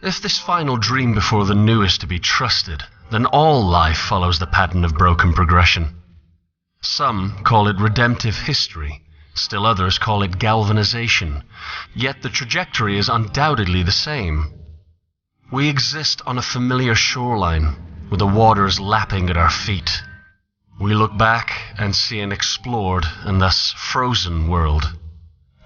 If this final dream before the new is to be trusted, then all life follows the pattern of broken progression. Some call it redemptive history, still others call it galvanization, yet the trajectory is undoubtedly the same. We exist on a familiar shoreline, with the waters lapping at our feet. We look back and see an explored and thus frozen world.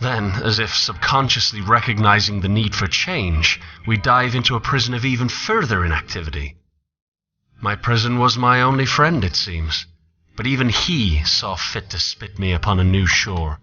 Then, as if subconsciously recognizing the need for change, we dive into a prison of even further inactivity. My prison was my only friend, it seems, but even he saw fit to spit me upon a new shore.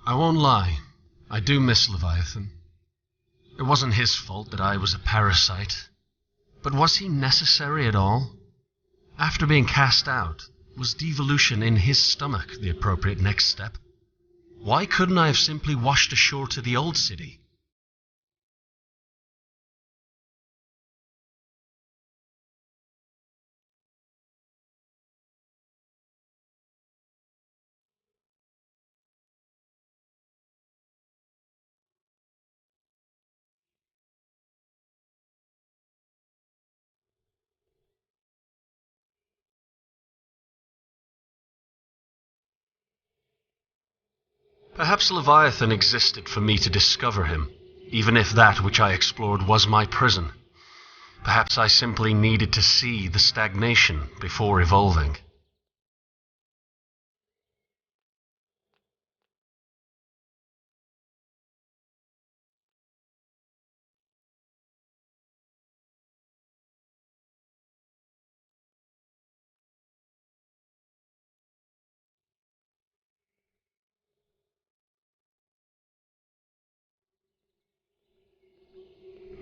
I won't lie, I do miss Leviathan. It wasn't his fault that I was a parasite. But was he necessary at all? After being cast out, was devolution in his stomach the appropriate next step? Why couldn't I have simply washed ashore to the old city? Perhaps Leviathan existed for me to discover him, even if that which I explored was my prison. Perhaps I simply needed to see the stagnation before evolving.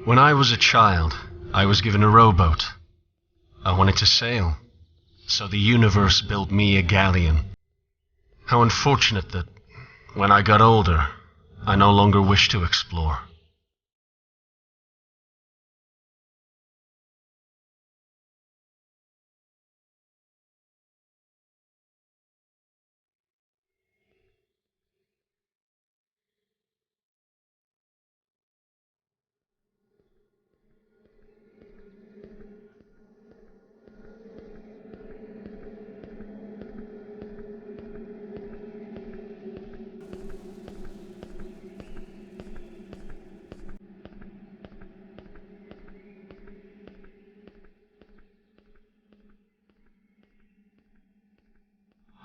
When I was a child, I was given a rowboat. I wanted to sail, so the universe built me a galleon. How unfortunate that, when I got older, I no longer wished to explore.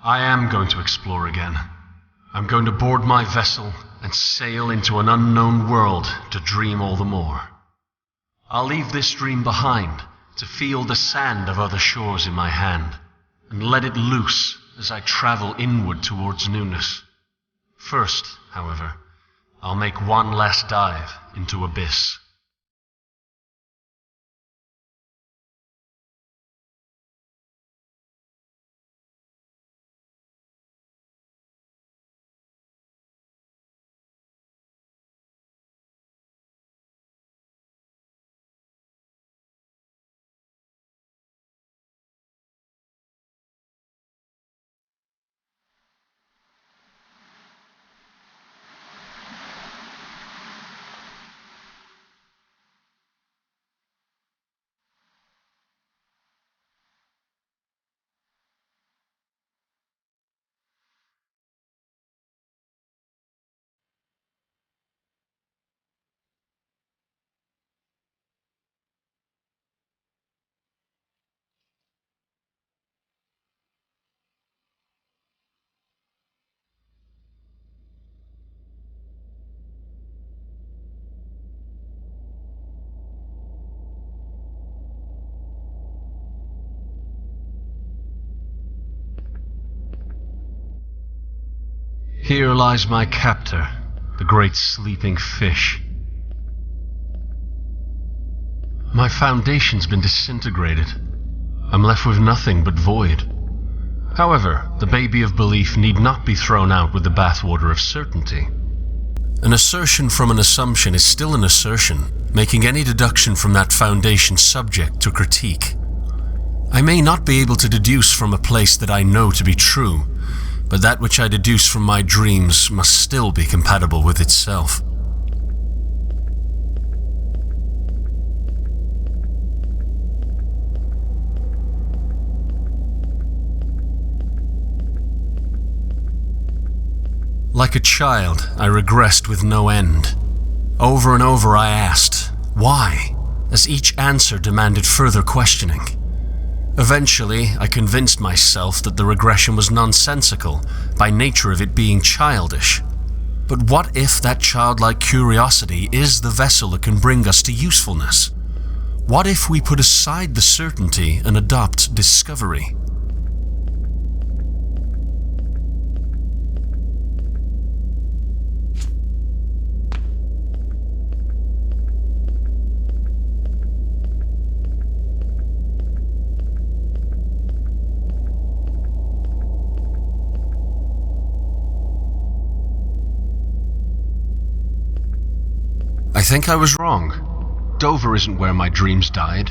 I am going to explore again. I'm going to board my vessel and sail into an unknown world to dream all the more. I'll leave this dream behind to feel the sand of other shores in my hand and let it loose as I travel inward towards newness. First, however, I'll make one last dive into abyss. Here lies my captor, the great sleeping fish. My foundation's been disintegrated. I'm left with nothing but void. However, the baby of belief need not be thrown out with the bathwater of certainty. An assertion from an assumption is still an assertion, making any deduction from that foundation subject to critique. I may not be able to deduce from a place that I know to be true, but that which I deduce from my dreams must still be compatible with itself. Like a child, I regressed with no end. Over and over I asked, why? As each answer demanded further questioning. Eventually, I convinced myself that the regression was nonsensical, by nature of it being childish. But what if that childlike curiosity is the vessel that can bring us to usefulness? What if we put aside the certainty and adopt discovery? I think I was wrong. Dover isn't where my dreams died.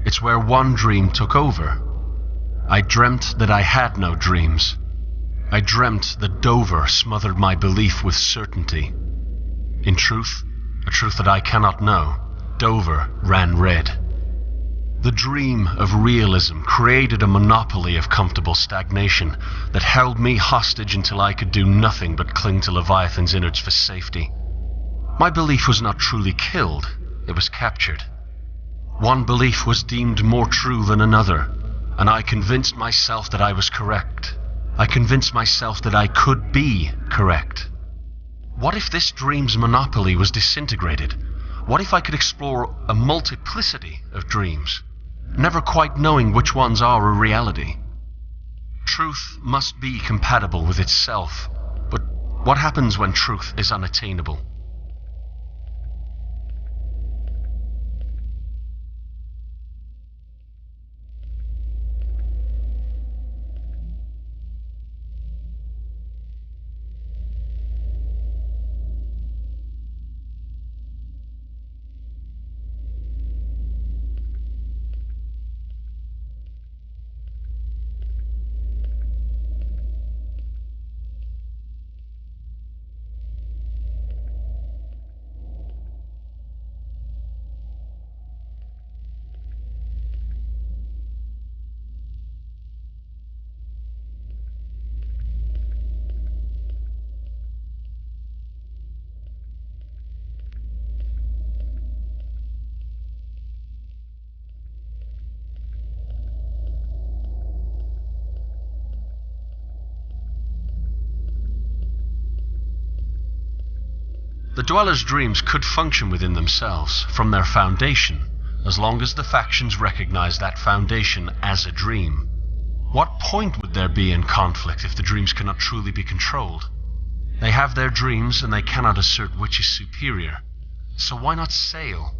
It's where one dream took over. I dreamt that I had no dreams. I dreamt that Dover smothered my belief with certainty. In truth, a truth that I cannot know, Dover ran red. The dream of realism created a monopoly of comfortable stagnation that held me hostage until I could do nothing but cling to Leviathan's innards for safety. My belief was not truly killed, it was captured. One belief was deemed more true than another, and I convinced myself that I was correct. I convinced myself that I could be correct. What if this dream's monopoly was disintegrated? What if I could explore a multiplicity of dreams, never quite knowing which ones are a reality? Truth must be compatible with itself, but what happens when truth is unattainable? The dwellers' dreams could function within themselves, from their foundation, as long as the factions recognize that foundation as a dream. What point would there be in conflict if the dreams cannot truly be controlled? They have their dreams and they cannot assert which is superior. So why not sail?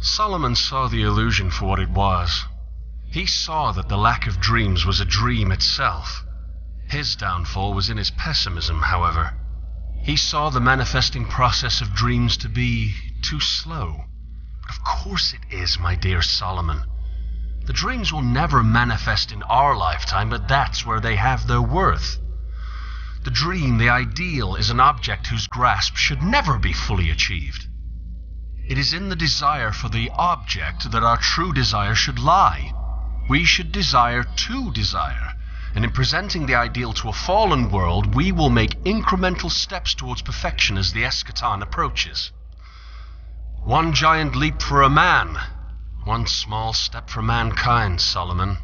Solomon saw the illusion for what it was. He saw that the lack of dreams was a dream itself. His downfall was in his pessimism, however. He saw the manifesting process of dreams to be too slow. But of course it is, my dear Solomon. The dreams will never manifest in our lifetime, but that's where they have their worth. The dream, the ideal, is an object whose grasp should never be fully achieved. It is in the desire for the object that our true desire should lie. We should desire to desire, and in presenting the ideal to a fallen world, we will make incremental steps towards perfection as the eschaton approaches. One giant leap for a man, one small step for mankind, Solomon.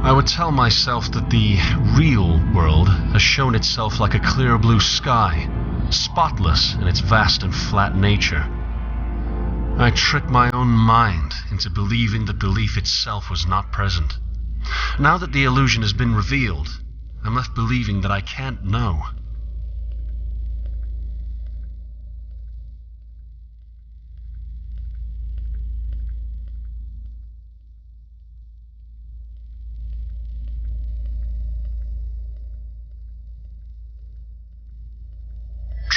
I would tell myself that the real world has shown itself like a clear blue sky, spotless in its vast and flat nature. I tricked my own mind into believing that belief itself was not present. Now that the illusion has been revealed, I'm left believing that I can't know.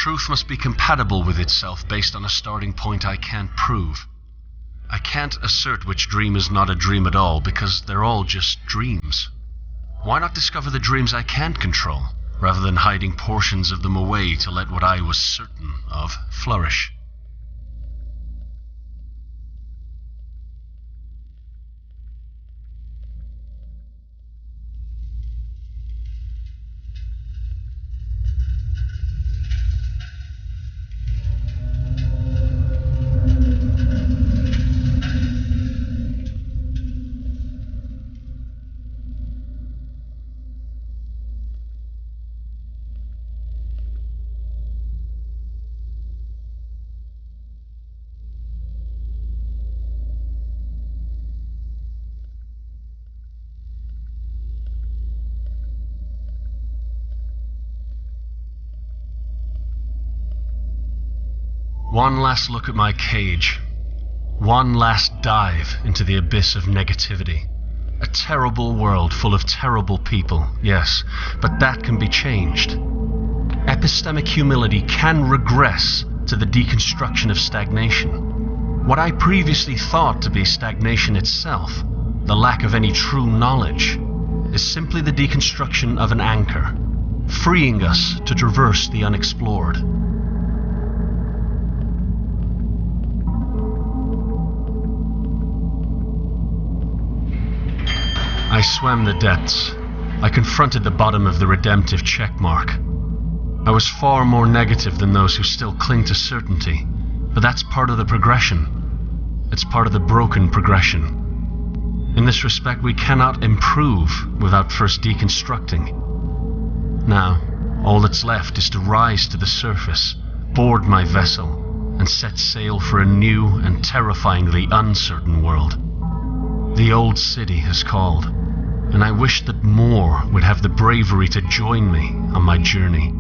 Truth must be compatible with itself based on a starting point I can't prove. I can't assert which dream is not a dream at all because they're all just dreams. Why not discover the dreams I can't control, rather than hiding portions of them away to let what I was certain of flourish? One last look at my cage. One last dive into the abyss of negativity. A terrible world full of terrible people, yes, but that can be changed. Epistemic humility can regress to the deconstruction of stagnation. What I previously thought to be stagnation itself, the lack of any true knowledge, is simply the deconstruction of an anchor, freeing us to traverse the unexplored. I swam the depths. I confronted the bottom of the redemptive checkmark. I was far more negative than those who still cling to certainty, but that's part of the progression. It's part of the broken progression. In this respect, we cannot improve without first deconstructing. Now, all that's left is to rise to the surface, board my vessel, and set sail for a new and terrifyingly uncertain world. The old city has called, and I wish that more would have the bravery to join me on my journey.